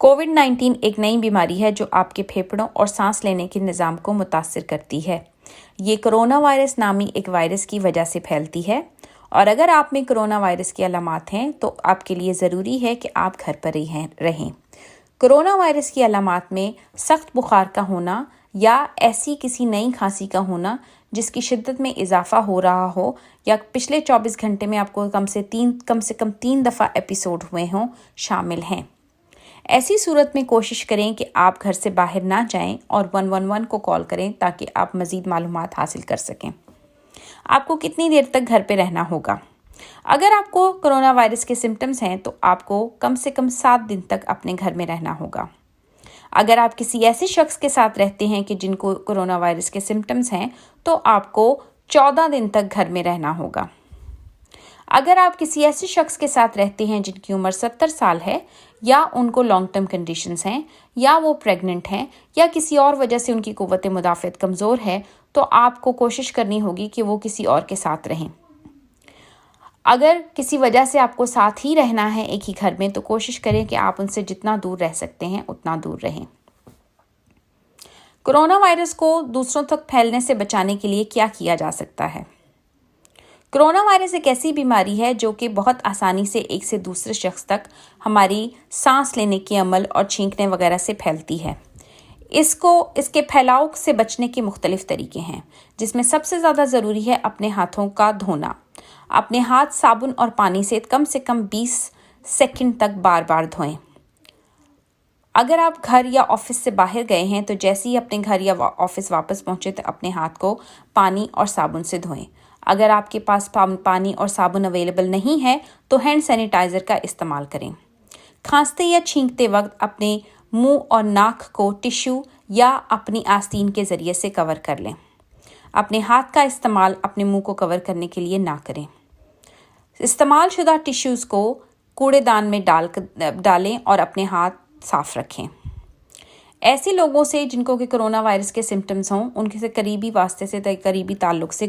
कोविड-19 एक नई बीमारी है जो आपके फेफड़ों और सांस लेने के निज़ाम को मुतासिर करती है। ये कोरोना वायरस नामी एक वायरस की वजह से फैलती है और अगर आप में कोरोना वायरस की अलामात हैं तो आपके लिए ज़रूरी है कि आप घर पर ही रहें। कोरोना वायरस की अलामात में सख्त बुखार का होना या ऐसी किसी नई खांसी का होना जिसकी शिद्दत में इजाफा हो रहा हो या पिछले 24 घंटे में आपको कम से कम 3 दफ़ा एपिसोड हुए हों शामिल हैं। ऐसी सूरत में कोशिश करें कि आप घर से बाहर ना जाएं और 111 को कॉल करें ताकि आप मज़ीद मालूमात हासिल कर सकें। आपको कितनी देर तक घर पे रहना होगा? अगर आपको कोरोना वायरस के सिम्टम्स हैं तो आपको कम से कम 7 दिन तक अपने घर में रहना होगा। अगर आप किसी ऐसे शख्स के साथ रहते हैं कि जिनको कोरोना वायरस के सिम्टम्स हैं तो आपको 14 दिन तक घर में रहना होगा। अगर आप किसी ऐसे शख्स के साथ रहते हैं जिनकी उम्र 70 साल है या उनको लॉन्ग टर्म कंडीशंस हैं या वो प्रेग्नेंट हैं या किसी और वजह से उनकी कुव्वत मुदाफ़त कमज़ोर है तो आपको कोशिश करनी होगी कि वो किसी और के साथ रहें। अगर किसी वजह से आपको साथ ही रहना है एक ही घर में तो कोशिश करें कि आप उनसे जितना दूर रह सकते हैं उतना दूर रहें। कोरोना वायरस को दूसरों तक फैलने से बचाने के लिए क्या किया जा सकता है? कोरोना वायरस एक ऐसी बीमारी है जो कि बहुत आसानी से एक से दूसरे शख्स तक हमारी सांस लेने के अमल और छींकने वगैरह से फैलती है। इसके फैलाव से बचने के मुख्तलिफ तरीके हैं जिसमें सबसे ज़्यादा ज़रूरी है अपने हाथों का धोना। अपने हाथ साबुन और पानी से कम 20 सेकंड तक बार बार धोएं। अगर आप घर या ऑफिस से बाहर गए हैं तो जैसे ही अपने घर या ऑफिस वापस पहुँचे तो अपने हाथ को पानी और साबुन से धोएं। अगर आपके पास पानी और साबुन अवेलेबल नहीं है तो हैंड सैनिटाइज़र का इस्तेमाल करें। खांसते या छींकते वक्त अपने मुंह और नाक को टिश्यू या अपनी आस्तीन के ज़रिए से कवर कर लें। अपने हाथ का इस्तेमाल अपने मुंह को कवर करने के लिए ना करें। इस्तेमाल शुदा टिश्यूज़ को कूड़ेदान में डालें और अपने हाथ साफ रखें। ऐसे लोगों से जिनको कि कोरोना वायरस के सिम्टम्स हों उनके से करीबी वास्ते से करीबी ताल्लुक़ से